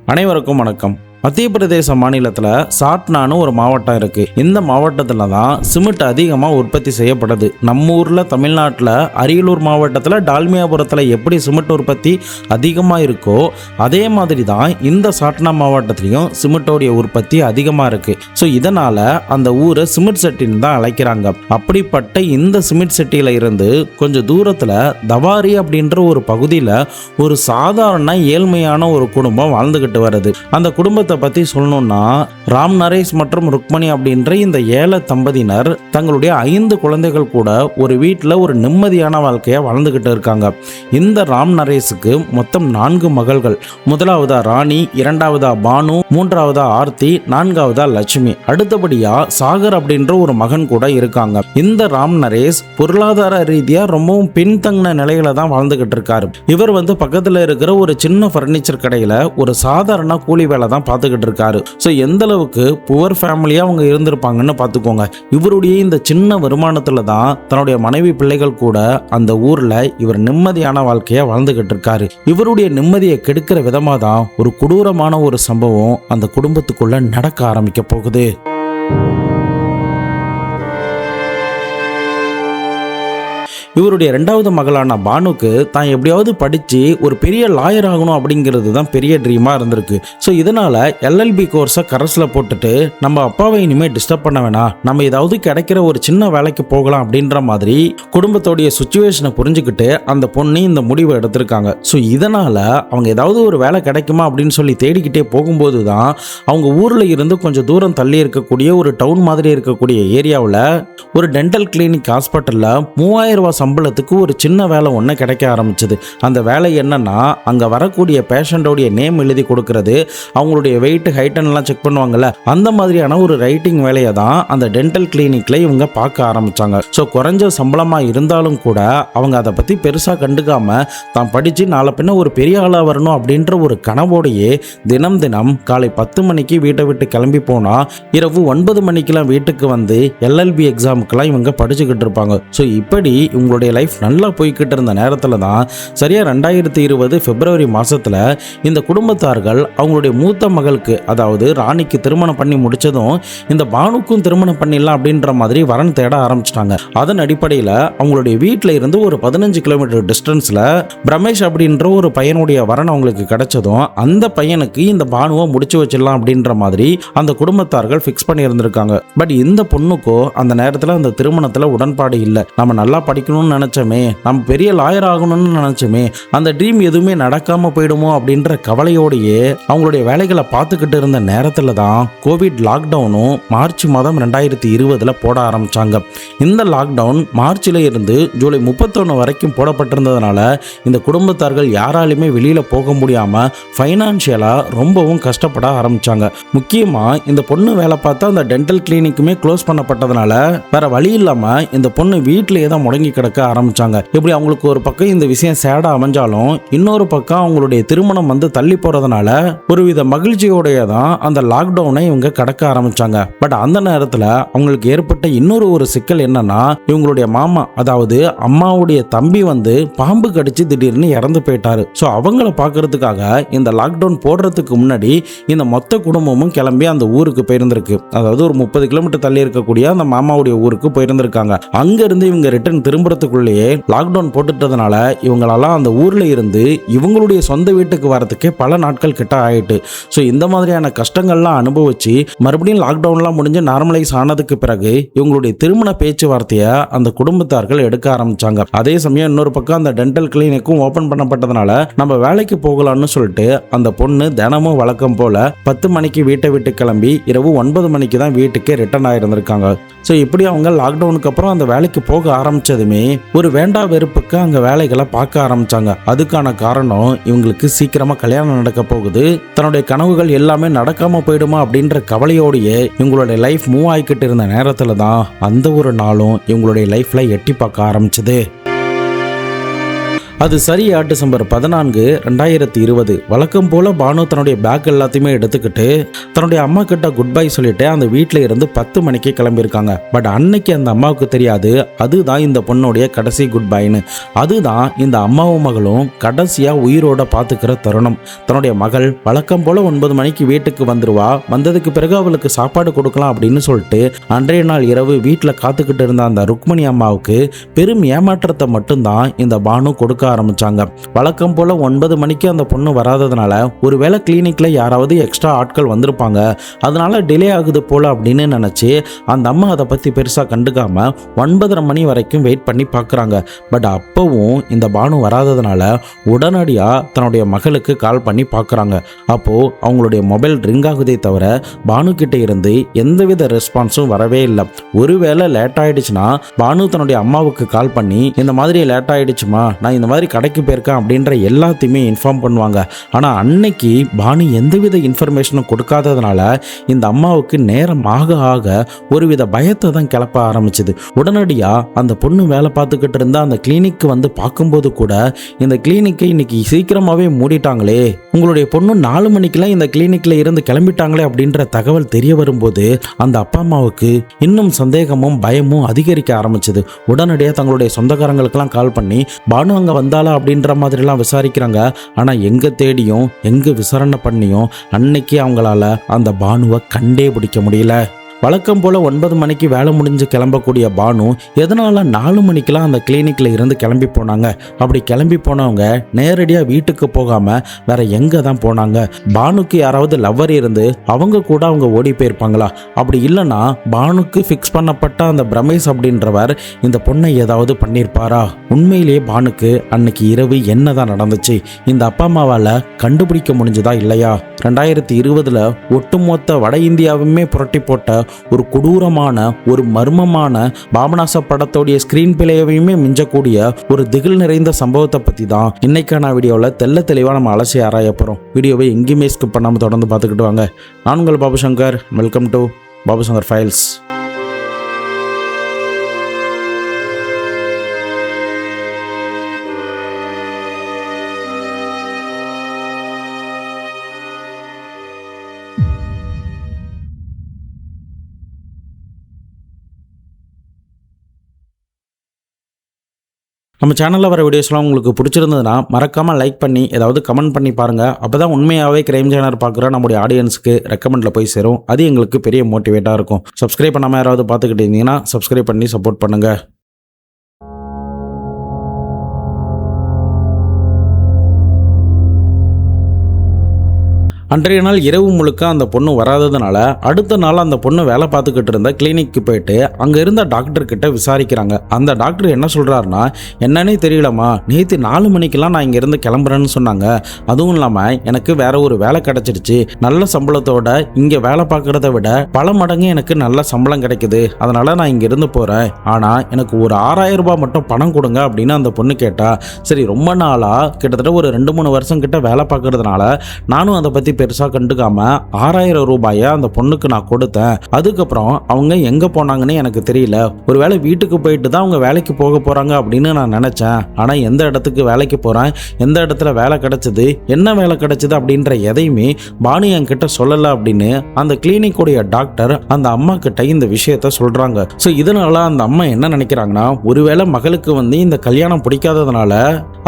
அனைவருக்கும் வணக்கம். மத்திய பிரதேச மாநிலத்தில் சாட்னான்னு ஒரு மாவட்டம் இருக்குது. இந்த மாவட்டத்தில் தான் சிமெண்ட் அதிகமாக உற்பத்தி செய்யப்படுது. நம்ம ஊரில் தமிழ்நாட்டில் அரியலூர் மாவட்டத்தில் டால்மியாபுரத்தில் எப்படி சிமெண்ட் உற்பத்தி அதிகமாக இருக்கோ அதே மாதிரி தான் இந்த சாட்னா மாவட்டத்திலையும் சிமெண்ட்டோடைய உற்பத்தி அதிகமாக இருக்குது. ஸோ இதனால் அந்த ஊரை சிமெண்ட் செட்டின்னு தான் அழைக்கிறாங்க. அப்படிப்பட்ட இந்த சிமெண்ட் செட்டியில் இருந்து கொஞ்சம் தூரத்தில் தவாரி அப்படின்ற ஒரு பகுதியில் ஒரு சாதாரண ஏழ்மையான ஒரு குடும்பம் வாழ்ந்துக்கிட்டு வருது. அந்த குடும்பத்தை பத்தி சொல்லணும்னா, ராம் நரேஷ் மற்றும் ருக்மணி அப்படின்ற இந்த ஏழை தம்பதியினர் தங்களுடைய 5 குழந்தைகள் கூட ஒரு வீட்டில் ஒரு நிம்மதியான வாழ்க்கையை வாழ்ந்துகிட்டு இருக்காங்க. இந்த ராம் நரேஷுக்கு மொத்தம் 4 மகள்கள். முதலாவதா ராணி, இரண்டாவதா பானு, மூன்றாவதா ஆர்த்தி, நான்காவதா லட்சுமி, அடுத்தபடியா சாகர் அப்படின்ற ஒரு மகன் கூட இருக்காங்க. இந்த ராம் நரேஷ் பொருளாதார ரீதியா ரொம்பவும் பின்தங்கின நிலையில தான் வாழ்ந்துகிட்டு இருக்காரு. இவர் பக்கத்துல இருக்கிற ஒரு சின்ன பர்னிச்சர் கடையில ஒரு சாதாரண கூலி வேலை தான் பார்த்துக்கிட்டு இருக்காரு. ஸோ எந்த அளவுக்கு புவர் ஃபேமிலியா அவங்க இருந்திருப்பாங்கன்னு பார்த்துக்கோங்க. இவருடைய இந்த சின்ன வருமானத்துல தான் தன்னுடைய மனைவி பிள்ளைகள் கூட அந்த ஊர்ல இவர் நிம்மதியான வாழ்க்கையை வாழ்ந்துகிட்டு இருக்காரு. இவருடைய நிம்மதியை கெடுக்கிற விதமா தான் ஒரு கொடூரமான ஒரு சம்பவம் அந்த குடும்பத்துக்குள்ள நடக்க ஆரம்பிக்க போகுது. இவருடைய 2வது மகளான பானுக்கு தான் எப்படியாவது படித்து ஒரு பெரிய லாயர் ஆகணும் அப்படிங்கிறது தான் பெரிய ட்ரீமாக இருந்திருக்கு. ஸோ இதனால் எல்எல்பி கோர்ஸை கரஸில் போட்டுட்டு நம்ம அப்பாவை இனிமேல் டிஸ்டர்ப் பண்ண வேணாம், நம்ம ஏதாவது கிடைக்கிற ஒரு சின்ன வேலைக்கு போகலாம் அப்படின்ற மாதிரி குடும்பத்தோடைய சுச்சுவேஷனை புரிஞ்சுக்கிட்டு அந்த பொண்ணு இந்த முடிவை எடுத்திருக்காங்க. ஸோ இதனால் அவங்க ஏதாவது ஒரு வேலை கிடைக்குமா அப்படின்னு சொல்லி தேடிக்கிட்டே போகும்போது தான் அவங்க ஊரில் இருந்து கொஞ்சம் தூரம் தள்ளி இருக்கக்கூடிய ஒரு டவுன் மாதிரி இருக்கக்கூடிய ஏரியாவில் ஒரு டென்டல் கிளினிக் ஹாஸ்பிட்டலில் 3000 ரூபாய் சம்பளத்துக்கு ஒரு சின்ன வேலை ஒன்று கிடைக்க ஆரம்பிச்சது. அந்த வேலை என்னன்னா, அங்கே வரக்கூடிய பேஷண்டோடைய நேம் எழுதி கொடுக்கறது, அவங்களுடைய வெயிட் ஹைட்டன்லாம் செக் பண்ணுவாங்கல்ல, அந்த மாதிரியான ஒரு ரைட்டிங் வேலையை தான் அந்த டென்டல் கிளினிக்ல இவங்க பார்க்க ஆரம்பிச்சாங்க. ஸோ குறைஞ்ச சம்பளமாக இருந்தாலும் கூட அவங்க அதை பற்றி பெருசாக கண்டுக்காம தான் படித்து நாளை பின்ன ஒரு பெரிய ஆளாக வரணும் அப்படின்ற ஒரு கனவோடையே தினம் காலை 10 மணிக்கு வீட்டை விட்டு கிளம்பி போனால் இரவு 9 மணிக்கெல்லாம் வீட்டுக்கு வந்து எல்எல்பி எக்ஸாமுக்கெல்லாம் இவங்க படிச்சுக்கிட்டு இருப்பாங்க. ஸோ இப்படி உங்களுடைய லைஃப் நல்லா போய்கிட்டு இருந்த நேரத்தில் தான் சரியாக 2020 பிப்ரவரி மாதத்தில் இந்த குடும்பத்தார்கள் அவங்களுடைய மூத்த மகளுக்கு, அதாவது ராணிக்கு திருமணம் பண்ணி முடித்ததும் இந்த பானுக்கும் திருமணம் பண்ணிடலாம் அப்படின்ற மாதிரி வரன் தேட ஆரம்பிச்சிட்டாங்க. அதன் அடிப்படையில் அவங்களுடைய வீட்டில் இருந்து ஒரு 15 கிலோமீட்டர் டிஸ்டன்ஸில் பிரமேஷ் அப்படின்ற ஒரு பையனுடைய வரன் அவங்களுக்கு கிடைச்சதும் அந்த பையனுக்கு இந்த பானுவை முடிச்சு வச்சிடலாம் அப்படின்ற மாதிரி அந்த குடும்பத்தார்கள் ஃபிக்ஸ் பண்ணி இருந்திருக்காங்க. பட் இந்த பொண்ணுக்கோ அந்த நேரத்தில் அந்த திருமணத்தில் உடன்பாடு இல்லை. நம்ம நல்லா படிக்கணும்னு நினைச்சோமே, நம்ம பெரிய லாயர் ஆகணும்னு நினைச்சோமே, அந்த ட்ரீம் எதுவுமே நடக்காம போயிடுமோ அப்படின்ற கவலையோடையே அவங்களுடைய வேலைகளை பார்த்துக்கிட்டு இருந்த நேரத்தில் தான் கோவிட் லாக்டவுனும் மார்ச் மாதம் 2020 போட ஆரம்பிச்சாங்க. இந்த லாக்டவுன் மார்ச்சில் இருந்து ஜூலை 31 வரைக்கும் போடப்பட்டிருந்ததுனால இந்த குடும்பத்தார்கள் யாராலுமே வெளியில போக முடியாம ஃபைனான்சியலா ரொம்பவும் கஷ்டப்பட ஆரம்பிச்சாங்க. முக்கியமா இந்த பொண்ணு வேலை பார்த்தா அந்த டென்டல் கிளினிக்குமே க்ளோஸ் பண்ணப்பட்டதுனால வேற வழி இல்லாம இந்த பொண்ணு வீட்டிலேயே தான் முடங்கி கிடக்க ஆரம்பிச்சாங்க. இப்படி அவங்களுக்கு ஒரு பக்கம் இந்த விஷயம் சேடா அமைஞ்சாலும் இன்னொரு பக்கம் அவங்களுடைய திருமணம் தள்ளி போறதுனால ஒருவித மகிழ்ச்சியோடைய தான் அந்த லாக்டவுனை இவங்க கடக்க ஆரம்பிச்சாங்க. பட் அந்த நேரத்தில் அவங்களுக்கு ஏற்பட்ட இன்னொரு ஒரு சிக்கல் என்னன்னா, இவங்களுடைய மாமா, அதாவது அம்மாவுடைய தம்பி பாம்பு கடிச்சு திடீர்னு இறந்து போயிட்டாரு. ஸோ அவங்கள பார்க்கறதுக்காக இந்த லாக்டவுன் போடுறதுக்கு முன்னாடி இந்த மொத்த குடும்பமும் கிளம்பி அந்த ஊருக்கு போயிருந்திருக்கு. அதாவது ஒரு 30 கிலோமீட்டர் தள்ளி இருக்கக்கூடிய அந்த மாமாவுடைய ஊருக்கு போயிருந்திருக்காங்க. அங்கிருந்து இவங்க ரிட்டர்ன் திரும்புறதுக்குள்ளேயே லாக்டவுன் போட்டுட்டதுனால இவங்களால அந்த ஊர்ல இருந்து இவங்களுடைய சொந்த வீட்டுக்கு வரதுக்கே பல நாட்கள் கிட்ட ஆயிட்டு. ஸோ இந்த மாதிரியான கஷ்டங்கள்லாம் அனுபவிச்சு மறுபடியும் லாக்டவுன்லாம் முடிஞ்சு நார்மலைஸ் ஆனதுக்கு பிறகு இவங்களுடைய திருமண பேச்சுவார்த்தையை அந்த குடும்பத்தார்கள் எடுக்க ஆரம்பிச்சாங்க. அதே சமயம் இன்னொரு பக்கம் அந்த டென்டல் கிளினிக்கும் ஓபன் பண்ணப்பட்டதுனால நம்ம வேலைக்கு போகலாம்னு சொல்லிட்டு அந்த பொண்ணு தினமும் வழக்கம் போல 10 மணிக்கு வீட்டை விட்டு கிளம்பி இரவு 9 மணிக்கு தான் வீட்டுக்கே ரிட்டர்ன் ஆயிருந்திருக்காங்க. ஸோ இப்படி அவங்க லாக்டவுனுக்கு அப்புறம் அந்த வேலைக்கு போக ஆரம்பிச்சதுமே ஒரு வேண்டா வெறுப்புக்கு அங்க வேலைகளை பார்க்க ஆரம்பிச்சாங்க. அதுக்கான காரணம் இவங்களுக்கு சீக்கிரமா கல்யாணம் நடக்க போகுது, தன்னுடைய கனவுகள் எல்லாமே நடக்காம போயிடுமா அப்படின்ற கவலையோடையே இவங்களுடைய லைஃப் மூவ் ஆகிக்கிட்டு இருந்த நேரத்துல தான் அந்த ஒரு நாளும் இவங்களுடைய லைஃப்ல எட்டி பார்க்க ஆரம்பிச்சது. அது சரியா டிசம்பர் 14, 2020 வழக்கம் போல பானு தன்னுடைய பேக் எல்லாத்தையுமே எடுத்துக்கிட்டு தன்னுடைய அம்மா கிட்ட குட் பை சொல்லிட்டு அந்த வீட்டில் இருந்து 10 மணிக்கு கிளம்பியிருக்காங்க. பட் அன்னைக்கு அந்த அம்மாவுக்கு தெரியாது அதுதான் இந்த பொண்ணுடைய கடைசி குட் பைன்னு. அதுதான் இந்த அம்மாவும் மகளும் கடைசியா உயிரோட பார்த்துக்கிற தருணம். தன்னுடைய மகள் வழக்கம் போல 9 மணிக்கு வீட்டுக்கு வந்துருவா. வந்ததுக்கு பிறகு அவளுக்கு சாப்பாடு கொடுக்கலாம் அப்படின்னு சொல்லிட்டு அன்றைய நாள் இரவு வீட்டில் காத்துக்கிட்டு இருந்த அந்த ருக்மணி அம்மாவுக்கு பெரும் ஏமாற்றத்தை மட்டும்தான் இந்த பானு கொடுக்க ஆரம்பிச்சாங்க. வழக்கம் போல 9 மணிக்கு அந்த பொண்ணு வராததுனால ஒருவேளை கிளினிக்ல யாராவது எக்ஸ்ட்ரா ஆட்கள் வந்திருப்பாங்க, அதனால டிலே ஆகுது போல அப்படின்னு நினைச்சு அந்த அம்மா அதை பத்தி பெருசா கண்டுக்காம 9:30 மணி வரைக்கும் வெயிட் பண்ணி பார்க்குறாங்க. பட் அப்பவும் இந்த பானு வராததுனால உடனடியா தன்னுடைய மகளுக்கு கால் பண்ணி பார்க்குறாங்க. அப்போ அவங்களுடைய மொபைல் ரிங் ஆகுதே தவிர பானு கிட்ட இருந்து எந்தவித ரெஸ்பான்ஸும் வரவே இல்லை. ஒருவேளை லேட் ஆயிடுச்சுன்னா பானு தன்னுடைய அம்மாவுக்கு கால் பண்ணி இந்த மாதிரி லேட் ஆயிடுச்சுமா, நான் இந்த மாதிரி கடைக்கு போயிருக்கேன் அப்படின்ற எல்லாத்தையுமே இன்ஃபார்ம் பண்ணுவாங்க. ஆனால் அன்னைக்கு பானு எந்தவித இன்ஃபர்மேஷனும் கொடுக்காததுனால இந்த அம்மாவுக்கு நேரம் ஆக ஆக ஒருவித பயத்தை தான் கிளப்ப ஆரம்பிச்சுது. உடனடியாக அந்த பொண்ணு வேலை பார்த்துக்கிட்டு இருந்த அந்த கிளினிக்கு வந்து பார்க்கும்போது கூட இந்த கிளினிக்கை இன்னைக்கு சீக்கிரமாகவே மூடிட்டாங்களே, உங்களுடைய பொண்ணு 4 மணிக்கெல்லாம் இந்த கிளினிக்கில் இருந்து கிளம்பிட்டாங்களே அப்படின்ற தகவல் தெரிய வரும்போது அந்த அப்பா அம்மாவுக்கு இன்னும் சந்தேகமும் பயமும் அதிகரிக்க ஆரம்பிச்சது. உடனடியாக தங்களுடைய சொந்தக்காரங்களுக்கெல்லாம் கால் பண்ணி பானு அங்கே வந்தாளா அப்படின்ற மாதிரிலாம் விசாரிக்கிறாங்க. ஆனால் எங்கே தேடியும் எங்கே விசாரணை பண்ணியும் அன்னைக்கு அவங்களால அந்த பானுவை கண்டே பிடிக்க முடியல. வழக்கம் போல் 9 மணிக்கு வேலை முடிஞ்சு கிளம்பக்கூடிய பானு எதனால் 4 மணிக்கெலாம் அந்த கிளினிக்கில் இருந்து கிளம்பி போனாங்க? அப்படி கிளம்பி போனவங்க நேரடியாக வீட்டுக்கு போகாமல் வேற எங்கே தான் போனாங்க? பானுக்கு யாராவது லவ்வர் இருந்து அவங்க கூட அவங்க ஓடி போயிருப்பாங்களா? அப்படி இல்லைன்னா பானுக்கு ஃபிக்ஸ் பண்ணப்பட்ட அந்த பிரமேஷ் அப்படின்றவர் இந்த பொண்ணை ஏதாவது பண்ணியிருப்பாரா? உண்மையிலேயே பானுக்கு அன்னைக்கு இரவு என்ன தான் நடந்துச்சு? இந்த அப்பா அம்மாவால் கண்டுபிடிக்க முடிஞ்சதா இல்லையா? 2020 ஒட்டுமொத்த வட இந்தியாவுமே புரட்டி போட்ட ஒரு கொடூரமான ஒரு மர்மமான பாபநாச படத்தோடைய ஸ்கிரீன் பிளேயையுமே மிஞ்சக்கூடிய ஒரு திகில் நிறைந்த சம்பவத்தை பற்றி தான் இன்னைக்கான வீடியோவில் தெல்ல தெளிவாக நம்ம அலசி ஆராய போகிறோம். வீடியோவை எங்கேயுமே ஸ்கிப் பண்ணாமல் தொடர்ந்து பார்த்துக்கிட்டு வாங்க. நான் உங்கள் Babu Shankar. Welcome to Babu Shankar files. நம்ம சேனலில் வர வீடியோஸ்லாம் உங்களுக்கு பிடிச்சிருந்ததுன்னா மறக்காமல் லைக் பண்ணி ஏதாவது கமெண்ட் பண்ணி பாருங்கள். அப்போ தான் உண்மையாகவே கிரைம் சேனல் பார்க்குற நம்முடைய ஆடியன்ஸுக்கு ரெக்கமெண்டில் போய் சேரும். அது எங்களுக்கு பெரிய மோட்டிவேட்டாக இருக்கும். சப்ஸ்கிரைப் பண்ணாமல் யாராவது பார்த்துக்கிட்டு இருந்தீங்கன்னா சப்ஸ்கிரைப் பண்ணி சப்போர்ட் பண்ணுங்கள். அன்றைய நாள் இரவு முழுக்க அந்த பொண்ணு வராததுனால அடுத்த நாள் அந்த பொண்ணு வேலை பார்த்துக்கிட்டு இருந்த கிளினிக்கு போயிட்டு அங்கே இருந்த டாக்டர் கிட்ட விசாரிக்கிறாங்க. அந்த டாக்டர் என்ன சொல்கிறாருன்னா, என்னன்னே தெரியலம்மா, நேற்று 4 மணிக்கெல்லாம் நான் இங்கேருந்து கிளம்புறேன்னு சொன்னாங்க. அதுவும் இல்லாமல் எனக்கு வேற ஒரு வேலை கிடச்சிடுச்சு. நல்ல சம்பளத்தோட இங்கே வேலை பார்க்குறத விட பல மடங்கு எனக்கு நல்ல சம்பளம் கிடைக்குது. அதனால் நான் இங்கேருந்து போகிறேன். ஆனால் எனக்கு ஒரு 6000 ரூபாய் மட்டும் பணம் கொடுங்க அப்படின்னு அந்த பொண்ணு கேட்டா. சரி, ரொம்ப நாளாக கிட்டத்தட்ட ஒரு 2-3 வருஷம் கிட்ட வேலை பார்க்கறதுனால நானும் அதை பற்றி பெருசாக கண்டுக்காம 6000 ரூபாயை அந்த பொண்ணுக்கு நான் கொடுத்தேன். அதுக்கப்புறம் அவங்க எங்கே போனாங்கன்னு எனக்கு தெரியல. ஒருவேளை வீட்டுக்கு போயிட்டு தான் அவங்க வேலைக்கு போக போகிறாங்க அப்படின்னு நான் நினச்சேன். ஆனால் எந்த இடத்துக்கு வேலைக்கு போகிறேன், எந்த இடத்துல வேலை கிடைச்சது, என்ன வேலை கிடைச்சது அப்படின்ற எதையுமே பானு என்கிட்ட சொல்லலை அப்படின்னு அந்த கிளினிக்குடைய டாக்டர் அந்த அம்மா கிட்ட இந்த விஷயத்த சொல்கிறாங்க. ஸோ இதனால அந்த அம்மா என்ன நினைக்கிறாங்கன்னா, ஒருவேளை மகளுக்கு இந்த கல்யாணம் பிடிக்காததுனால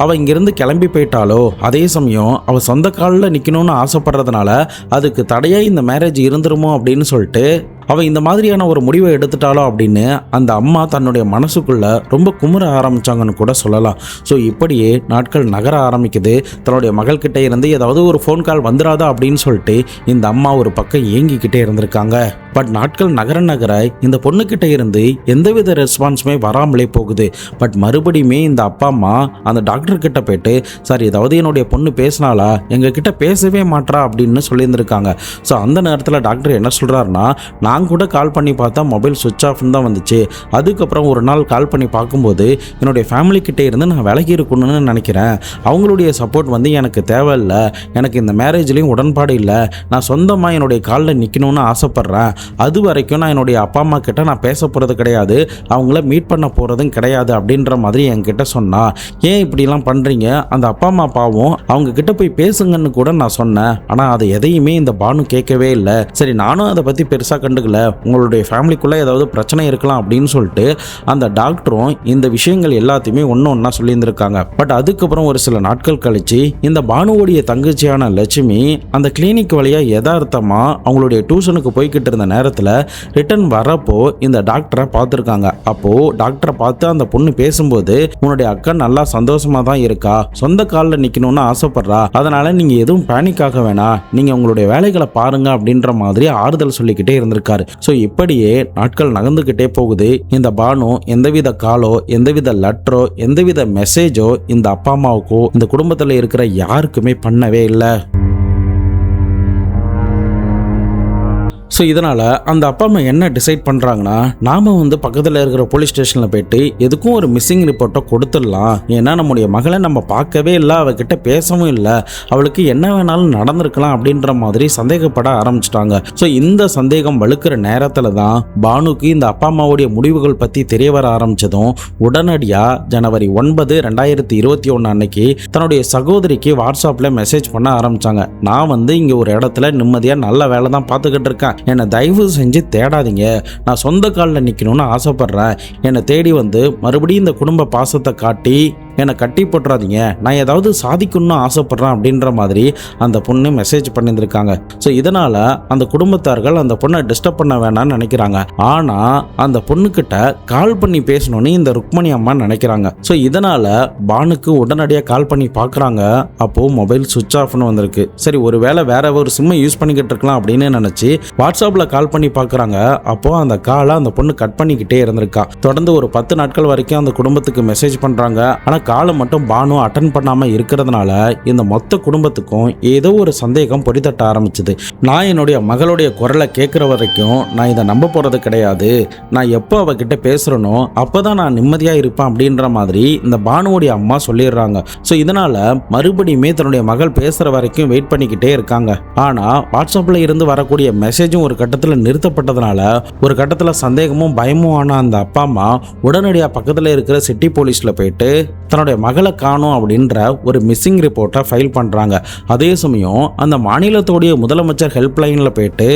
அவள் இங்கிருந்து கிளம்பி போயிட்டாலோ, அதே சமயம் அவள் சொந்த காலில் நிற்கணும்னு ஆசைப்படுறதுனால அதுக்கு தடையாக இந்த மேரேஜ் இருந்துருமோ அப்படின்னு சொல்லிட்டு அவள் இந்த மாதிரியான ஒரு முடிவை எடுத்துட்டாலோ அப்படின்னு அந்த அம்மா தன்னுடைய மனசுக்குள்ள ரொம்ப குமுற ஆரம்பிச்சாங்கன்னு கூட சொல்லலாம். ஸோ இப்படியே நாட்கள் நகர ஆரம்பிக்குது. தன்னுடைய மகள்கிட்ட இருந்து ஏதாவது ஒரு ஃபோன் கால் வந்துடாதா அப்படின்னு சொல்லிட்டு இந்த அம்மா ஒரு பக்கம் ஏங்கிக்கிட்டே இருந்திருக்காங்க. பட் நாட்கள் நகர நகர இந்த பொண்ணுக்கிட்ட இருந்து எந்தவித ரெஸ்பான்ஸுமே வராமலே போகுது. பட் மறுபடியுமே இந்த அப்பா அம்மா அந்த டாக்டர் கிட்ட போயிட்டு, சார் ஏதாவது என்னுடைய பொண்ணு பேசினாலா, எங்ககிட்ட பேசவே மாட்டா அப்படின்னு சொல்லியிருந்திருக்காங்க. ஸோ அந்த நேரத்தில் டாக்டர் என்ன சொல்கிறாருன்னா, நான் கூட கால் பண்ணி பார்த்தா மொபைல் சுவிட்ச் ஆஃப்னு தான் வந்துச்சு. அதுக்கப்புறம் ஒரு நாள் கால் பண்ணி பார்க்கும்போது என்னுடைய ஃபேமிலி கிட்டே இருந்து நான் விலகி இருக்கணும்னு நினைக்கிறேன். அவங்களுடைய சப்போர்ட் எனக்கு தேவையில்லை. எனக்கு இந்த மேரேஜ்லேயும் உடன்பாடு இல்லை. நான் சொந்தமாக என்னுடைய காலில் நிற்கணும்னு ஆசைப்பட்றேன். அது வரைக்கும் நான் என்னுடைய அப்பா அம்மா கிட்ட நான் பேச போகிறது கிடையாது, அவங்கள மீட் பண்ண போகிறதும் கிடையாது அப்படின்ற மாதிரி என்கிட்ட சொன்னா. ஏன் இப்படிலாம் பண்ணுறீங்க, அந்த அப்பா அம்மா பாவம், அவங்க கிட்ட போய் பேசுங்கன்னு கூட நான் சொன்னேன். ஆனால் அதை எதையுமே இந்த பானு கேட்கவே இல்லை. சரி, நானும் அதை பற்றி பெருசாக கண்டுக்கல, உங்களுடைய ஃபேமிலிக்குள்ளே ஏதாவது பிரச்சனை இருக்கலாம் அப்படின்னு சொல்லிட்டு அந்த டாக்டரும் இந்த விஷயங்கள் எல்லாத்தையுமே ஒன்றா சொல்லியிருந்திருக்காங்க. பட் அதுக்கப்புறம் ஒரு சில நாட்கள் கழிச்சு இந்த பானுவோடைய தங்கச்சியான லட்சுமி அந்த கிளினிக் வழியாக யதார்த்தமாக அவங்களுடைய டியூஷனுக்கு போய்கிட்டு இருந்த நேரத்தில் ரிட்டர்ன் வரப்போ இந்த டாக்டரை பார்த்துருக்காங்க. அப்போது டாக்டரை பார்த்து அந்த பொண்ணு பேசும்போது, உன்னுடைய அக்கா நல்லா சந்தோஷமாக தான் இருக்கா, சொந்த காலில் நிற்கணும்னு ஆசைப்படுறா, அதனால் நீங்கள் எதுவும் பேனிக் ஆக வேணாம், நீங்கள் உங்களுடைய வேலைகளை பாருங்க அப்படின்ற மாதிரி ஆறுதல் சொல்லிக்கிட்டே இருந்திருக்காரு. ஸோ இப்படியே நாட்கள் நகர்ந்துக்கிட்டே போகுது. இந்த பானு எந்தவித காலோ, எந்தவித லெட்டரோ, எந்தவித மெசேஜோ இந்த அப்பா அம்மாவுக்கோ இந்த குடும்பத்தில் இருக்கிற யாருக்குமே பண்ணவே இல்லை. ஸோ இதனால் அந்த அப்பா அம்மா என்ன டிசைட் பண்ணுறாங்கன்னா, நாம் பக்கத்தில் இருக்கிற போலீஸ் ஸ்டேஷனில் போயிட்டு எதுக்கும் ஒரு மிஸ்ஸிங் ரிப்போர்ட்டை கொடுத்துடலாம். ஏன்னா நம்முடைய மகளை நம்ம பார்க்கவே இல்லை, அவகிட்ட பேசவும் இல்லை, அவளுக்கு என்ன வேணாலும் நடந்திருக்கலாம் அப்படின்ற மாதிரி சந்தேகப்பட ஆரம்பிச்சிட்டாங்க. ஸோ இந்த சந்தேகம் வலுக்கிற நேரத்தில் தான் பானுக்கு இந்த அப்பா அம்மாவுடைய முடிவுகள் பற்றி தெரிய வர ஆரம்பித்ததும் உடனடியாக ஜனவரி 9, 2021 அன்னைக்கு தன்னுடைய சகோதரிக்கு வாட்ஸ்அப்பில் மெசேஜ் பண்ண ஆரம்பித்தாங்க. நான் இங்கே ஒரு இடத்துல நிம்மதியாக நல்ல வேலை தான் பார்த்துக்கிட்டு இருக்கேன், என்னை தயவு செஞ்சு தேடாதீங்க, நான் சொந்த காலில் நிற்கணும்னு ஆசைப்பட்றேன், என்னை தேடி மறுபடியும் இந்த குடும்ப பாசத்தை காட்டி என்னை கட்டி போட்டுறாதீங்க, நான் ஏதாவது சாதிக்கணும்னு ஆசைப்பட்றேன் அப்படின்ற மாதிரி அந்த பொண்ணு மெசேஜ் பண்ணியிருந்திருக்காங்க. ஸோ இதனால் அந்த குடும்பத்தார்கள் அந்த பொண்ணை டிஸ்டர்ப் பண்ண வேணாம்னு நினைக்கிறாங்க. ஆனால் அந்த பொண்ணுக்கிட்ட கால் பண்ணி பேசணும்னு இந்த ருக்மணி அம்மா நினைக்கிறாங்க. ஸோ இதனால் பானுக்கு உடனடியாக கால் பண்ணி பார்க்குறாங்க. அப்போது மொபைல் சுவிட்ச் ஆஃப்னு வந்திருக்கு. சரி, ஒரு வேளை வேற ஒரு சிம்மை யூஸ் பண்ணிக்கிட்டு இருக்கலாம் அப்படின்னு நினச்சி வாட்ஸ்அப்பில் கால் பண்ணி பார்க்குறாங்க. அப்போது அந்த காலை அந்த பொண்ணு கட் பண்ணிக்கிட்டே இருந்திருக்கா. தொடர்ந்து ஒரு 10 நாட்கள் வரைக்கும் அந்த குடும்பத்துக்கு மெசேஜ் பண்ணுறாங்க. ஆனால் காலை மட்டும் பானு அட்டன் பண்ணாமல் இருக்கிறதுனால இந்த மொத்த குடும்பத்துக்கும் ஏதோ ஒரு சந்தேகம் பொறித்தட்ட ஆரம்பிச்சுது. நான் என்னுடைய மகளுடைய குரலை கேட்குற வரைக்கும் நான் இதை நம்ப போகிறது கிடையாது, நான் எப்போ அவகிட்ட பேசுகிறனோ அப்போ தான் நான் நிம்மதியாக இருப்பேன் அப்படின்ற மாதிரி இந்த பானுவோடைய அம்மா சொல்லிடுறாங்க. ஸோ இதனால் மறுபடியுமே தன்னுடைய மகள் பேசுகிற வரைக்கும் வெயிட் பண்ணிக்கிட்டே இருக்காங்க. ஆனால் வாட்ஸ்அப்பில் இருந்து வரக்கூடிய மெசேஜும் ஒரு கட்டத்தில் நிறுத்தப்பட்டதுனால ஒரு கட்டத்தில் சந்தேகமும் பயமும் ஆன அந்த அப்பா அம்மா உடனடியாக பக்கத்தில் இருக்கிற சிட்டி போலீஸில் போயிட்டு தன்னுடைய மகளை காணோம் அப்படின்ற ஒரு மிஸ்ஸிங் ரிப்போர்ட்டை ஃபைல் பண்ணுறாங்க. அதே சமயம் அந்த மாநிலத்தோடைய முதலமைச்சர் ஹெல்ப்லைனில் போயிட்டு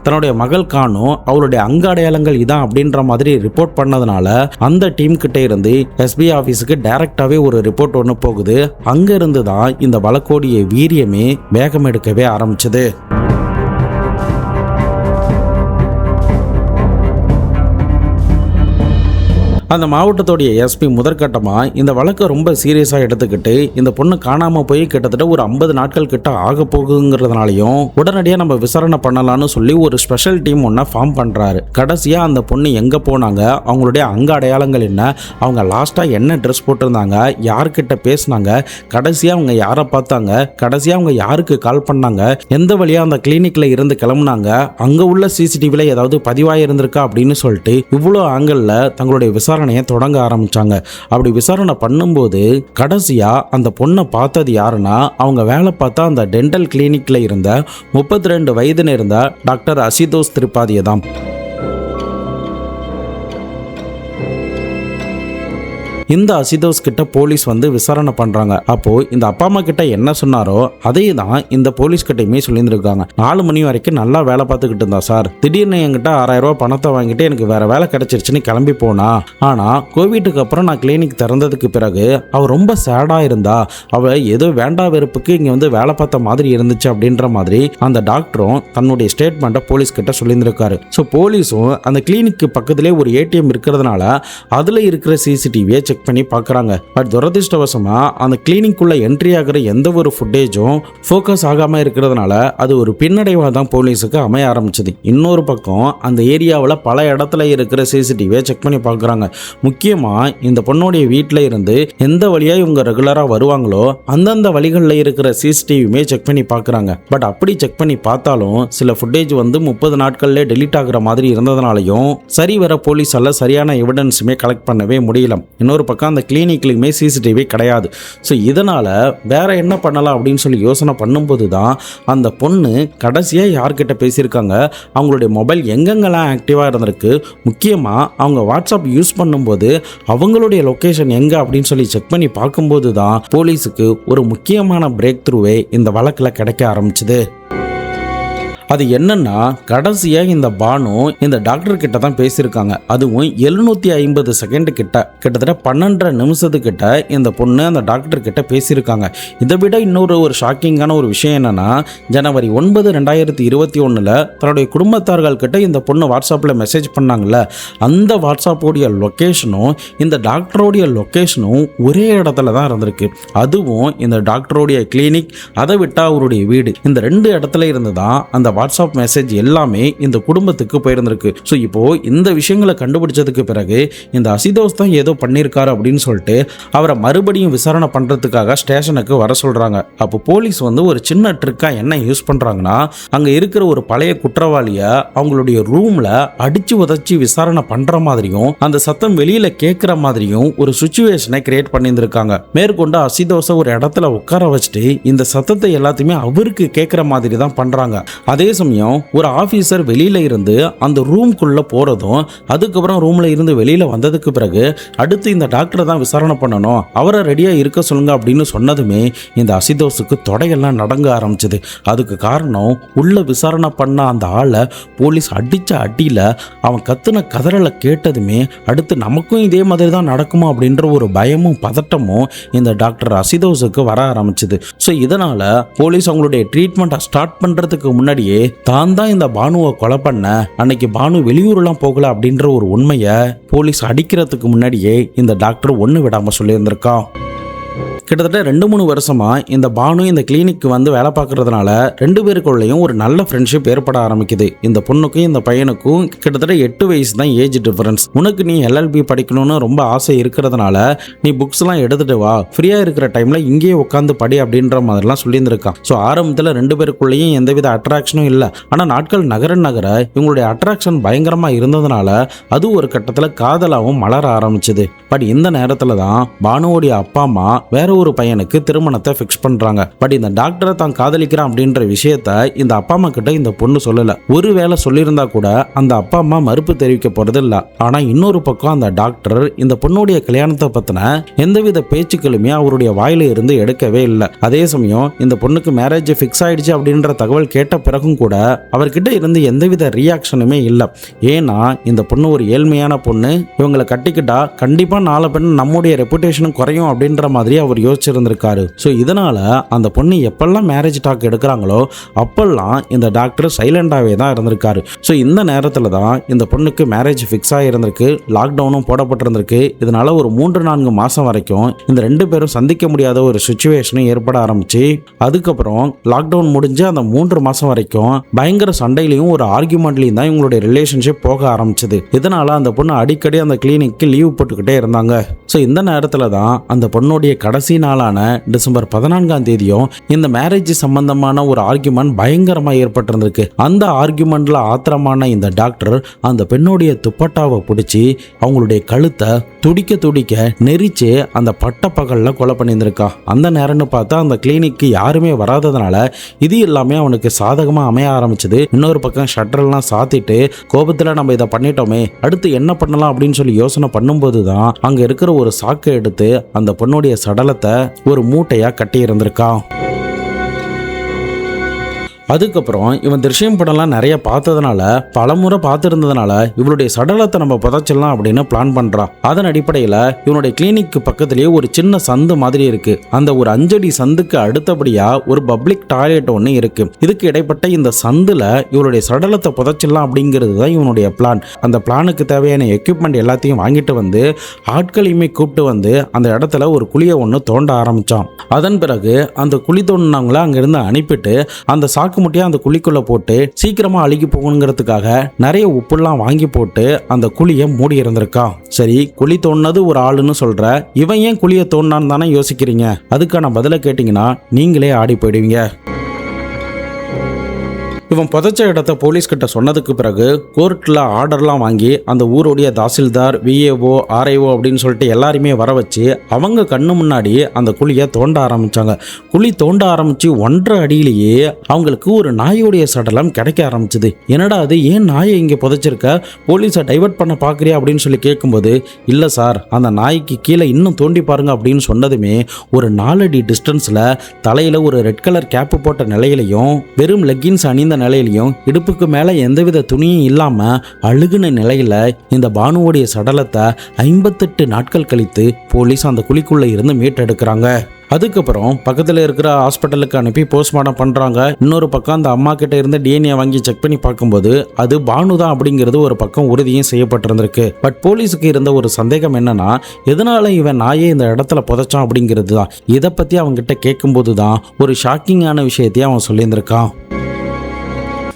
தன்னுடைய மகள் காணோம், அவருடைய அங்க அடையாளங்கள் இதான் அப்படின்ற மாதிரி ரிப்போர்ட் பண்ணதுனால அந்த டீம் கிட்ட இருந்து எஸ்பி ஆஃபீஸுக்கு டைரக்டாகவே ஒரு ரிப்போர்ட் ஒன்று போகுது. அங்கேருந்து தான் இந்த வழக்கோடைய வீரியமே வேகம் எடுக்கவே ஆரம்பிச்சது. அந்த மாவட்டத்தோடைய எஸ்பி முதற்கட்டமாக இந்த வழக்கை ரொம்ப சீரியஸாக எடுத்துக்கிட்டு இந்த பொண்ணு காணாமல் போய் கிட்டத்தட்ட ஒரு 50 நாட்கள் கிட்ட ஆக போகுங்கிறதுனாலையும் உடனடியாக நம்ம விசாரணை பண்ணலான்னு சொல்லி ஒரு ஸ்பெஷல் டீம் ஒன்றை ஃபார்ம் பண்ணுறாரு. கடைசியாக அந்த பொண்ணு எங்கே போனாங்க, அவங்களுடைய அங்க அடையாளங்கள் என்ன, அவங்க லாஸ்ட்டாக என்ன ட்ரெஸ் போட்டிருந்தாங்க, யார்கிட்ட பேசினாங்க, கடைசியாக அவங்க யாரை பார்த்தாங்க, கடைசியாக அவங்க யாருக்கு கால் பண்ணாங்க, எந்த வழியாக அந்த கிளினிக்கில் இருந்து கிளம்புனாங்க, அங்கே உள்ள சிசிடிவியில் ஏதாவது பதிவாக இருந்திருக்கா அப்படின்னு சொல்லிட்டு இவ்வளோ ஆங்கிளில் தங்களுடைய விசாரணையை தொடங்க ஆரம்பிச்சாங்க. அப்படி விசாரணை பண்ணும்போது கடைசியா அந்த பொண்ணை பார்த்தது யாருன்னா, அவங்க வேலை பார்த்தா அந்த டென்டல் கிளினிக்ல இருந்த 32 வயது இருந்த டாக்டர் அசிதோஷ் திரிபாதியை தான். இந்த அசிதோஸ் கிட்ட போலீஸ் விசாரணை பண்றாங்க. அப்போ இந்த அப்பா அம்மா கிட்ட என்ன சொன்னாரோ அதே தான் இந்த போலீஸ் கிட்டயுமே சொல்லியிருந்திருக்காங்க. 4 மணி வரைக்கும் நல்லா வேலை பார்த்துக்கிட்டு இருந்தா சார், திடீர்னு என்கிட்ட 6000 ரூபாய் பணத்தை வாங்கிட்டு எனக்கு வேற வேலை கிடைச்சிருச்சுன்னு கிளம்பி போனா. ஆனா கோவிட்டுக்கு அப்புறம் நான் கிளினிக் திறந்ததுக்கு பிறகு அவ ரொம்ப சேடா இருந்தா, அவ ஏதோ வேண்டா வெறுப்புக்கு இங்க வேலை பார்த்த மாதிரி இருந்துச்சு அப்படின்ற மாதிரி அந்த டாக்டரும் தன்னுடைய ஸ்டேட்மெண்ட்டை போலீஸ் கிட்ட சொல்லியிருந்திருக்காரு. ஸோ போலீஸும் அந்த கிளினிக்கு பக்கத்திலே ஒரு ஏடிஎம் இருக்கிறதுனால அதுல இருக்கிற சிசிடிவியை செக் பண்ணி பார்க்குறாங்க. பட் துரதிருஷ்டவசமா அந்த கிளினிக்குள்ள என்ட்ரி ஆகிற எந்த ஒரு ஃபுட்டேஜும் ஃபோக்கஸ் ஆகாமல் இருக்கிறதுனால அது ஒரு பின்னடைவாக தான் போலீஸுக்கு அமைய ஆரம்பிச்சது. இன்னொரு பக்கம் அந்த ஏரியாவில் பல இடத்துல இருக்கிற சிசிடிவியை செக் பண்ணி பார்க்குறாங்க. முக்கியமாக இந்த பொண்ணுடைய வீட்டில் இருந்து எந்த வழியாக இவங்க ரெகுலராக வருவாங்களோ அந்தந்த வழிகளில் இருக்கிற சிசிடிவியுமே செக் பண்ணி பார்க்குறாங்க. பட் அப்படி செக் பண்ணி பார்த்தாலும் சில ஃபுட்டேஜ் 30 நாட்கள்லேயே டெலீட் ஆகிற மாதிரி இருந்ததுனாலையும் சரி வர போலீஸால் சரியான எவிடன்ஸுமே கலெக்ட் பண்ணவே முடியல. இன்னொரு பக்கம் அந்த கிளினிக்லையுமே சிசிடிவி கிடையாது. ஸோ இதனால் வேற என்ன பண்ணலாம் அப்படின்னு சொல்லி யோசனை பண்ணும்போது தான் அந்த பொண்ணு கடைசியாக யார்கிட்ட பேசியிருக்காங்க, அவங்களுடைய மொபைல் எங்கெங்கெல்லாம் ஆக்டிவாக இருந்திருக்கு, முக்கியமாக அவங்க வாட்ஸ்அப் யூஸ் பண்ணும்போது அவங்களுடைய லொக்கேஷன் எங்கே அப்படின்னு சொல்லி செக் பண்ணி பார்க்கும்போது தான் போலீஸுக்கு ஒரு முக்கியமான பிரேக் த்ரூவே இந்த வழக்கில் கிடைக்க ஆரம்பிச்சுது. அது என்னன்னா, கடைசியாக இந்த பானு இந்த டாக்டர் கிட்ட தான் பேசியிருக்காங்க. அதுவும் 750 செகண்ட் கிட்ட, கிட்டத்தட்ட 12 நிமிஷத்துக்கிட்ட இந்த பொண்ணு அந்த டாக்டர் கிட்ட பேசியிருக்காங்க. இதை விட இன்னொரு ஷாக்கிங்கான ஒரு விஷயம் என்னன்னா, ஜனவரி 9, 2021 தன்னுடைய குடும்பத்தார்கள் கிட்ட இந்த பொண்ணு வாட்ஸ்அப்பில் மெசேஜ் பண்ணாங்கல்ல, அந்த வாட்ஸ்அப்போடைய லொக்கேஷனும் இந்த டாக்டரோடைய லொக்கேஷனும் ஒரே இடத்துல தான் இருந்திருக்கு. அதுவும் இந்த டாக்டரோடைய கிளினிக், அதை விட்டால் அவருடைய வீடு, இந்த 2 இடத்துல இருந்து தான் அந்த வாட்ஸ்அப் மெசேஜ் எல்லாமே இந்த குடும்பத்துக்கு போயிருந்திருக்கு. ஸோ இப்போ இந்த விஷயங்களை கண்டுபிடிச்சதுக்கு பிறகு இந்த அசிதோஸ் தான் ஏதோ பண்ணியிருக்காரு அப்படின்னு சொல்லிட்டு அவரை மறுபடியும் விசாரணை பண்ணுறதுக்காக ஸ்டேஷனுக்கு வர சொல்கிறாங்க. அப்போ போலீஸ் ஒரு சின்ன ட்ரிக்காக என்ன யூஸ் பண்ணுறாங்கன்னா, அங்கே இருக்கிற ஒரு பழைய குற்றவாளியை அவங்களுடைய ரூமில் அடித்து உதச்சி விசாரணை பண்ணுற மாதிரியும் அந்த சத்தம் வெளியில் கேட்குற மாதிரியும் ஒரு சுச்சுவேஷனை கிரியேட் பண்ணியிருந்திருக்காங்க. மேற்கொண்டு அசிதோஸை ஒரு இடத்துல உட்கார வச்சுட்டு இந்த சத்தத்தை எல்லாத்தையுமே அவருக்கு கேட்குற மாதிரி தான் பண்ணுறாங்க. அதே சமயம் ஒரு ஆபீசர் வெளியில இருந்து அந்த ரூம்குள்ள போறதும், அதுக்கப்புறம் ரூம்ல இருந்து வெளியில வந்ததுக்கு பிறகு அடுத்து இந்த டாக்டரை தான் விசாரணை பண்ணணும், அவரை ரெடியா இருக்க சொல்லுங்க அப்படின்னு சொன்னதுமே இந்த அசிதோஸுக்கு தொடையெல்லாம் நடங்க ஆரம்பிச்சது. அதுக்கு காரணம், உள்ள விசாரணை பண்ண அந்த ஆளை போலீஸ் அடிச்ச அடியில அவன் கத்துன கதறலை கேட்டதுமே அடுத்து நமக்கும் இதே மாதிரி தான் நடக்குமா அப்படின்ற ஒரு பயமும் பதட்டமும் இந்த டாக்டர் அசிதோஸுக்கு வர ஆரம்பிச்சது. ஸோ இதனால போலீஸ் அவங்களுடைய ட்ரீட்மெண்ட்டை ஸ்டார்ட் பண்றதுக்கு முன்னாடியே தான் இந்த பானுவை கொலை பண்ண, அன்னைக்கு பானு வெளியூர்லாம் போகல அப்படின்ற ஒரு உண்மையை போலீஸ் அடிக்கிறதுக்கு முன்னாடியே இந்த டாக்டர் ஒன்று விடாம சொல்லியிருந்திருக்கான். கிட்டத்தட்ட 2-3 வருஷமா இந்த பானு இந்த கிளினிக்கு வேலை பார்க்கறதுனால 2 பேருக்குள்ளேயும் ஒரு நல்ல ஃப்ரெண்ட்ஷிப் ஏற்பட ஆரம்பிக்குது. இந்த பொண்ணுக்கும் இந்த பையனுக்கும் கிட்டத்தட்ட 8 வயசு தான் ஏஜ் டிஃபரன்ஸ். உனக்கு நீ LLB படிக்கணும்னு ரொம்ப ஆசை இருக்கிறதுனால நீ புக்ஸ்லாம் எடுத்துட்டு வா, ஃப்ரீயாக இருக்கிற டைமில் இங்கேயே உட்காந்து படி அப்படின்ற மாதிரிலாம் சொல்லியிருந்திருக்கான். ஸோ ஆரம்பத்தில் 2 பேருக்குள்ளேயும் எந்தவித அட்ராக்ஷனும் இல்லை. ஆனால் நாட்கள் நகர இவங்களுடைய அட்ராக்ஷன் பயங்கரமாக இருந்ததுனால அது ஒரு கட்டத்தில் காதலாகவும் மலர ஆரம்பிச்சுது. பட் இந்த நேரத்தில் தான் பானுவோடைய அப்பா அம்மா வேற ஒரு பையனுக்கு திருமணத்தை ஃபிக்ஸ் பண்றாங்க. பட் இந்த டாக்டரை தான் காதலிக்கிறான் அப்படின்ற விஷயத்த இந்த அப்பா அம்மா கிட்ட இந்த பொண்ணு சொல்லல. ஒருவேளை சொல்லியிருந்தா கூட அந்த அப்பா அம்மா மறுப்பு தெரிவிக்க போறது இல்ல. ஆனா இன்னொரு பக்கம் அந்த டாக்டர் இந்த பொண்ணுடைய கல்யாணத்தை பத்தின எந்தவித பேச்சுக்களுமே அவருடைய வாயில இருந்து எடுக்கவே இல்லை. அதே சமயம் இந்த பொண்ணுக்கு மேரேஜ் ஃபிக்ஸ் ஆயிடுச்சு அப்படின்ற தகவல் கேட்ட பிறகும் கூட அவர்கிட்ட இருந்து எந்தவித ரியாக்ஷனுமே இல்லை. ஏன்னா இந்த பொண்ணு ஒரு ஏழ்மையான பொண்ணு, இவங்களை கட்டிக்கிட்டா கண்டிப்பா நாளை பின்ன நம்முடைய ரெப்புடேஷனும் குறையும் அப்படின்ற மாதிரி அவர் யோசிச்சிருந்திருக்காரு. ஸோ இதனால அந்த பொண்ணு எப்பெல்லாம் மேரேஜ் டாக் எடுக்கிறாங்களோ அப்பெல்லாம் இந்த டாக்டர் சைலண்டாகவே தான் இருந்திருக்காரு. ஸோ இந்த நேரத்தில் தான் இந்த பொண்ணுக்கு மேரேஜ் ஃபிக்ஸ் ஆகிருந்திருக்கு, லாக்டவுனும் போடப்பட்டிருந்திருக்கு. இதனால ஒரு 3-4 மாதம் வரைக்கும் இந்த 2 பேரும் சந்திக்க முடியாத ஒரு சுச்சுவேஷனும் ஏற்பட ஆரம்பிச்சு, அதுக்கப்புறம் லாக்டவுன் முடிஞ்சு அந்த 3 மாதம் வரைக்கும் பயங்கர சண்டையிலையும் ஒரு ஆர்கியூமெண்ட்லையும் தான் இவங்களுடைய ரிலேஷன்ஷிப் போக ஆரம்பிச்சது. இதனால அந்த பொண்ணு அடிக்கடி அந்த கிளினிக்கு லீவ் போட்டுக்கிட்டே இருந்தாங்க. ஸோ இந்த நேரத்தில் தான் அந்த பொண்ணுடைய கடைசி நாளான டிசம்பர் 14 இந்த மேரேஜ் சம்பந்தமான ஒரு ஆர்கியூமெண்ட் பயங்கரமா ஏற்பட்டிருந்திருக்கு. அந்த ஆர்கியூமெண்ட்ல ஆத்திரமான இந்த டாக்டர் அந்த பெண்ணுடைய துப்பட்டாவை பிடிச்சி அவங்களுடைய கழுத்தை துடிக்க துடிக்க நெரிச்சு அந்த பட்ட பகல்ல கொலை பண்ணியிருந்திருக்கா. அந்த நேரம்னு பார்த்தா அந்த கிளினிக்கு யாருமே வராததுனால இது எல்லாமே அவனுக்கு சாதகமா அமைய ஆரம்பிச்சது. இன்னொரு பக்கம் ஷட்டர்லாம் சாத்திட்டு கோபத்துல நம்ம இதை பண்ணிட்டோமே, அடுத்து என்ன பண்ணலாம் அப்படின்னு சொல்லி யோசனை பண்ணும்போது தான் அங்க இருக்கிற ஒரு சாக்கை எடுத்து அந்த பொண்ணுடைய சடலத்தை ஒரு மூட்டையா கட்டி இருந்திருக்கான். அதுக்கப்புறம் இவன் திருஷ்யம் படம்லாம் நிறைய பார்த்ததுனால, பலமுறை பார்த்துருந்ததுனால இவளுடைய சடலத்தை நம்ம புதைச்சிடலாம் அப்படின்னு பிளான் பண்ணுறான். அதன் அடிப்படையில் இவனுடைய கிளினிக்கு பக்கத்துலேயே ஒரு சின்ன சந்து மாதிரி இருக்கு. அந்த ஒரு 5 அடி சந்துக்கு அடுத்தபடியாக ஒரு பப்ளிக் டாய்லெட் ஒன்று இருக்கு. இதுக்கு இடைப்பட்ட இந்த சந்தில் இவளுடைய சடலத்தை புதைச்சிடலாம் அப்படிங்கிறது தான் இவனுடைய பிளான். அந்த பிளானுக்கு தேவையான எக்யூப்மெண்ட் எல்லாத்தையும் வாங்கிட்டு ஆட்களையுமே கூப்பிட்டு அந்த இடத்துல ஒரு குழியை ஒன்று தோண்ட ஆரம்பித்தான். அதன் பிறகு அந்த குழி தோண்டினவங்கள அங்கிருந்து அனுப்பிட்டு அந்த சாக்கு முட்டையா அந்த குழிக்குள்ள போட்டு சீக்கிரமா அழுகி போகணுங்கிறதுக்காக நிறைய உப்புலாம் வாங்கி போட்டு அந்த குழியை மூடி இருந்திருக்கான். சரி, குழி தோண்டினது ஒரு ஆளுன்னு சொல்ற, இவன் ஏன் குழியை தோண்டினான்னு தானே யோசிக்கிறீங்க. அதுக்கான பதிலை கேட்டீங்கன்னா நீங்களே ஆடி போயிடுவீங்க. இவன் புதைச்ச இடத்த போலீஸ் கிட்ட சொன்னதுக்கு பிறகு கோர்ட்டில் ஆர்டர்லாம் வாங்கி அந்த ஊருடைய தாசில்தார், விஏஓ, ஆர்ஐஓ அப்படின்னு சொல்லிட்டு எல்லாருமே வர வச்சு அவங்க கண்ணு முன்னாடி அந்த குழியை தோண்ட ஆரம்பிச்சாங்க. குழி தோண்ட ஆரம்பிச்சு 1.5 அடியிலேயே அவங்களுக்கு ஒரு நாயோடைய சடலம் கிடைக்க ஆரம்பிச்சுது. என்னடா அது, ஏன் நாயை இங்கே புதைச்சிருக்க, போலீஸை டைவர்ட் பண்ண பார்க்குறியா அப்படின்னு சொல்லி கேட்கும்போது, இல்லை சார், அந்த நாய்க்கு கீழே இன்னும் தோண்டி பாருங்க அப்படின்னு சொன்னதுமே ஒரு 4 அடி டிஸ்டன்ஸில் தலையில் ஒரு ரெட் கலர் கேப்பு போட்ட நிலையிலையும் வெறும் லெக்கின்ஸ் அணிந்த நிலையிலையும் இடுப்புக்கு மேலே எந்தவித துணியும் இல்லாமல் அழுகுன நிலையில் இந்த பானுவோடைய சடலத்தை 58 நாட்கள் கழித்து போலீஸ் அந்த குழிக்குள்ளே இருந்து மீட்டெடுக்கிறாங்க. அதுக்கப்புறம் பக்கத்தில் இருக்கிற ஹாஸ்பிட்டலுக்கு அனுப்பி போஸ்ட்மார்ட்டம் பண்ணுறாங்க. இன்னொரு பக்கம் அந்த அம்மா கிட்ட இருந்து டிஎன்ஏ வாங்கி செக் பண்ணி பார்க்கும்போது அது பானு தான் அப்படிங்கிறது ஒரு பக்கம் உறுதியும் செய்யப்பட்டிருந்திருக்கு. பட் போலீஸுக்கு இருந்த ஒரு சந்தேகம் என்னன்னா, எதனால இவன் நாயை இந்த இடத்துல புதைச்சான் அப்படிங்கிறது தான். இதை பற்றி அவங்ககிட்ட கேட்கும்போது தான் ஒரு ஷாக்கிங்கான விஷயத்தையும் அவன் சொல்லியிருந்திருக்கான்.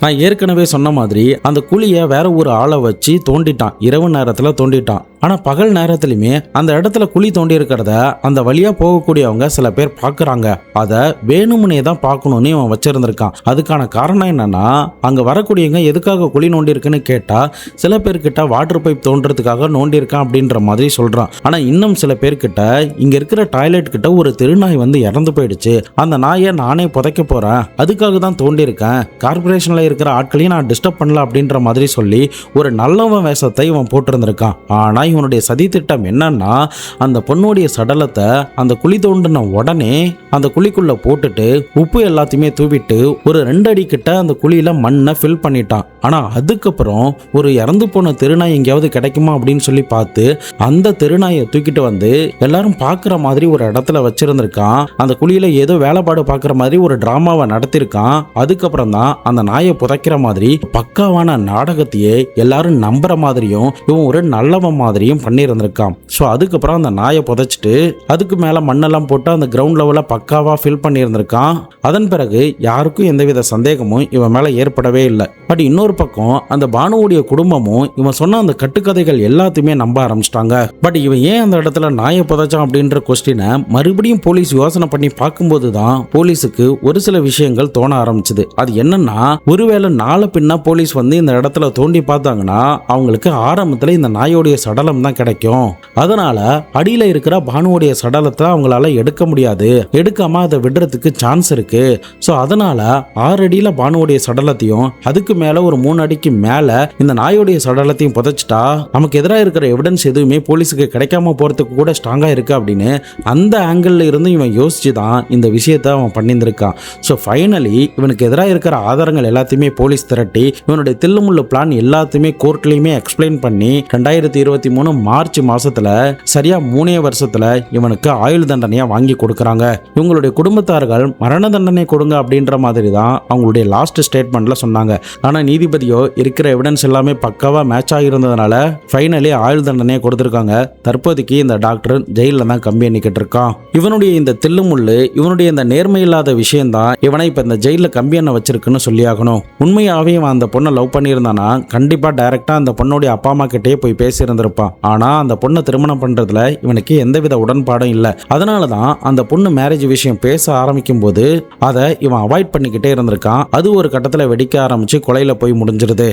நான் ஏற்கனவே சொன்ன மாதிரி அந்த குழியை வேற ஒரு ஆளை வச்சு தோண்டிட்டான். இரவு நேரத்தில் தோண்டிட்டான். ஆனால் பகல் நேரத்துலையுமே அந்த இடத்துல குழி தோண்டி இருக்கிறத அந்த வழியாக போகக்கூடியவங்க சில பேர் பார்க்குறாங்க. அதை வேணுமுனே தான் பார்க்கணுன்னு அவன் வச்சிருந்திருக்கான். அதுக்கான காரணம் என்னன்னா, அங்கே வரக்கூடியவங்க எதுக்காக குழி நோண்டி இருக்குன்னு கேட்டால் சில பேர்கிட்ட வாட்டர் பைப் தோன்றதுக்காக நோண்டி இருக்கான் அப்படின்ற மாதிரி சொல்கிறான். ஆனால் இன்னும் சில பேர்கிட்ட இங்கே இருக்கிற டாய்லெட் கிட்ட ஒரு திருநாய் வந்து இறந்து போயிடுச்சு, அந்த நாயை நானே புதைக்க போகிறேன், அதுக்காக தான் தோண்டி இருக்கேன், கார்பரேஷனில் இருக்கிற ஆட்களையும் நான் டிஸ்டர்ப் பண்ணல அப்படின்ற மாதிரி சொல்லி ஒரு நல்லவன் வேஷத்தை இவன் போட்டிருந்திருக்கான். ஆனால் இவனுடைய சதி திட்டம் என்னன்னா, அந்த பொண்ணுடைய சடலத்தை அந்த குழி தோண்டின உடனே அந்த குழிக்குள்ள போட்டுட்டு உப்பு எல்லாத்தையுமே தூவிட்டு ஒரு 2 அடி கிட்ட அந்த குழியில மண்ணை ஃபில் பண்ணிட்டான். ஆனா அதுக்கப்புறம் ஒரு இறந்து போன திருநாய் எங்கேயாவது கிடைக்குமா அப்படின்னு சொல்லி பார்த்து அந்த திருநாயை தூக்கிட்டு வந்து எல்லாரும் பார்க்குற மாதிரி ஒரு இடத்துல வச்சிருந்திருக்கான். அந்த குழியில ஏதோ வேலைப்பாடு பார்க்குற மாதிரி ஒரு டிராமாவை நடத்திருக்கான். அதுக்கப்புறம் தான் அந்த நாயை புதைக்கிற மாதிரி பக்காவான நாடகத்தையே எல்லாரும் நம்புற மாதிரியும் இவன் ஒரு நல்லவன் மாதிரி பண்ணியிருந்திருக்கான். ஸோ அதுக்கப்புறம் அந்த நாயை புதைச்சிட்டு அதுக்கு மேலே மண்ணெல்லாம் போட்டு அந்த கிரவுண்ட் லெவலில் பக்காவாக ஃபில் பண்ணியிருந்திருக்கான். அதன் பிறகு யாருக்கும் எந்தவித சந்தேகமும் இவன் மேலே ஏற்படவே இல்லை. பட் இன்னொரு பக்கம் அந்த பானுவுடைய குடும்பமும் இவன் சொன்ன அந்த கட்டுக்கதைகள் எல்லாத்தையுமே நம்ப ஆரம்பிச்சிட்டாங்க. பட் இவன் ஏன் அந்த இடத்துல நாயை புதைச்சான் அப்படின்ற கொஸ்டினை மறுபடியும் போலீஸ் யோசனை பண்ணி பார்க்கும்போது தான் போலீஸுக்கு ஒரு சில விஷயங்கள் தோண ஆரம்பிச்சுது. அது என்னன்னா, ஒருவேளை நாளை பின்னா போலீஸ் வந்து இந்த இடத்துல தோண்டி பார்த்தாங்கன்னா அவங்களுக்கு ஆரம்பத்தில் இந்த நாயோடைய சடலம் தான் கிடைக்கும். அதனால அடியில இருக்கிற பானுவுடைய சடலத்தை அவங்களால எடுக்க முடியாது, எடுக்காம அதை விடுறதுக்கு சான்ஸ் இருக்கு. ஸோ அதனால 6 அடியில பானுவுடைய சடலத்தையும் அதுக்கு மேல ஒரு 3 அடிக்கு மேல இந்த நாயோடைய சடலத்தையும் புதைச்சிட்டா நமக்கு எதிராக இருக்கிற எவிடன்ஸ் எதுவுமே போலீஸுக்கு கிடைக்காம போறதுக்கு கூட ஸ்ட்ராங்கா இருக்கு அப்படின்னு அந்த ஆங்கிள் இருந்து இவன் யோசிச்சு தான் இந்த விஷயத்தை அவன் பண்ணியிருந்திருக்கான். ஸோ ஃபைனலி இவனுக்கு எதிராக இருக்கிற ஆதாரங்கள் எல்லாத்தையுமே போலீஸ் திரட்டி இவனுடைய தில்லுமுள்ளு பிளான் எல்லாத்தையுமே கோர்ட்லயுமே எக்ஸ்பிளைன் பண்ணி 2023 மார்ச் மாசத்துல சரியா 3 வருஷத்துல இவனுக்கு ஆயுள் தண்டனையா வாங்கி கொடுக்கறாங்க. இவங்களுடைய குடும்பத்தார்கள் மரண தண்டனை கொடுங்க அப்படின்ற மாதிரி தான் அவங்களுடைய லாஸ்ட் ஸ்டேட்மெண்ட்ல சொன்னாங்க. ஆனா நீதிபதியோ இருக்கிற எவிடன்ஸ் எல்லாமே பக்காவா மேட்ச் ஆகியிருந்ததுனால ஃபைனலி ஆயுள் தண்டனையை கொடுத்திருக்காங்க. தற்போதைக்கு இந்த டாக்டர் ஜெயில தான் கம்பி எண்ணிக்கிட்டு இருக்கான். இவனுடைய இந்த தில்லுமுள்ளு, இவனுடைய இந்த நேர்மை இல்லாத விஷயம் தான் இவனை இப்ப இந்த ஜெயில கம்பி எண்ண வச்சிருக்குன்னு சொல்லி ஆகணும். உண்மையாவே இவன் அந்த பொண்ணை லவ் பண்ணியிருந்தானா கண்டிப்பா டைரக்டா அந்த பொண்ணுடைய அப்பா அம்மா கிட்டே போய் பேசியிருந்திருப்பான். ஆனா அந்த பொண்ணை திருமணம் பண்றதுல இவனுக்கு எந்தவித உடன்பாடும் இல்லை. அதனாலதான் அந்த பொண்ணு மேரேஜ் விஷயம் பேச ஆரம்பிக்கும் போது அதை இவன் அவாய்ட் பண்ணிக்கிட்டே இருந்திருக்கான். அது ஒரு கட்டத்தில் வெடிக்க ஆரம்பிச்சு கொலையில போய் முடிஞ்சிருது.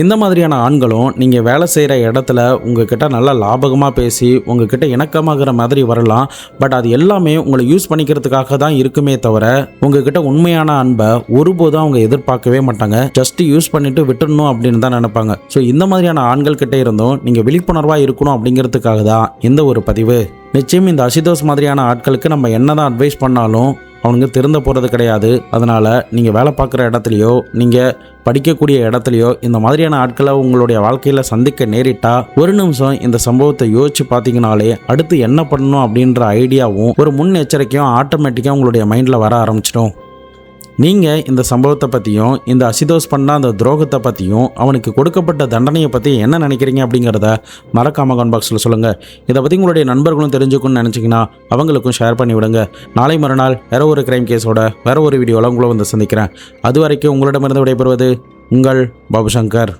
இந்த மாதிரியான ஆண்களும் நீங்க வேலை செய்யற இடத்துல உங்ககிட்ட நல்லா லாபகமா பேசி உங்ககிட்ட இணக்கமாகிற மாதிரி வரலாம். பட் அது எல்லாமே உங்களை யூஸ் பண்ணிக்கிறதுக்காக தான் இருக்குமே தவிர உங்ககிட்ட உண்மையான அன்பை ஒருபோதும் அவங்க எதிர்பார்க்கவே மாட்டாங்க. ஜஸ்ட் யூஸ் பண்ணிட்டு விட்டுடணும் அப்படின்னு தான் நினைப்பாங்க. ஸோ இந்த மாதிரியான ஆண்கள் கிட்ட இருந்தும் நீங்க விழிப்புணர்வா இருக்கணும் அப்படிங்கிறதுக்காக தான் இந்த ஒரு பதிவு. நிச்சயம் இந்த அசிதோஸ் மாதிரியான ஆட்களுக்கு நம்ம என்னதான் அட்வைஸ் பண்ணாலும் அவனுங்க திருந்த போகிறது கிடையாது. அதனால் நீங்கள் வேலை பார்க்குற இடத்துலையோ நீங்கள் படிக்கக்கூடிய இடத்துலையோ இந்த மாதிரியான ஆட்களை உங்களுடைய வாழ்க்கையில் சந்திக்க நேரிட்டா ஒரு நிமிஷம் இந்த சம்பவத்தை யோசிச்சு பார்த்தீங்கனாலே அடுத்து என்ன பண்ணணும் அப்படின்ற ஐடியாவும் ஒரு முன் எச்சரிக்கையும் ஆட்டோமேட்டிக்காக உங்களுடைய மைண்டில் வர ஆரம்பிச்சிடும். நீங்கள் இந்த சம்பவத்தை பற்றியும் இந்த அசிதோஸ் பண்ண அந்த துரோகத்தை பற்றியும் அவனுக்கு கொடுக்கப்பட்ட தண்டனையை பற்றி என்ன நினைக்கிறீங்க அப்படிங்கிறத மறக்காம கமெண்ட் பாக்ஸில் சொல்லுங்கள். இதை பற்றி உங்களுடைய நண்பர்களும் தெரிஞ்சுக்கணும்னு நினச்சிங்கன்னா அவங்களுக்கும் ஷேர் பண்ணி விடுங்க. நாளை மறுநாள் வேற ஒரு கிரைம் கேஸோட வேற ஒரு வீடியோவில் உங்களை வந்து சந்திக்கிறேன். அது வரைக்கும் உங்களிடமிருந்து விடைபெறுவது உங்கள் பாபு சங்கர்.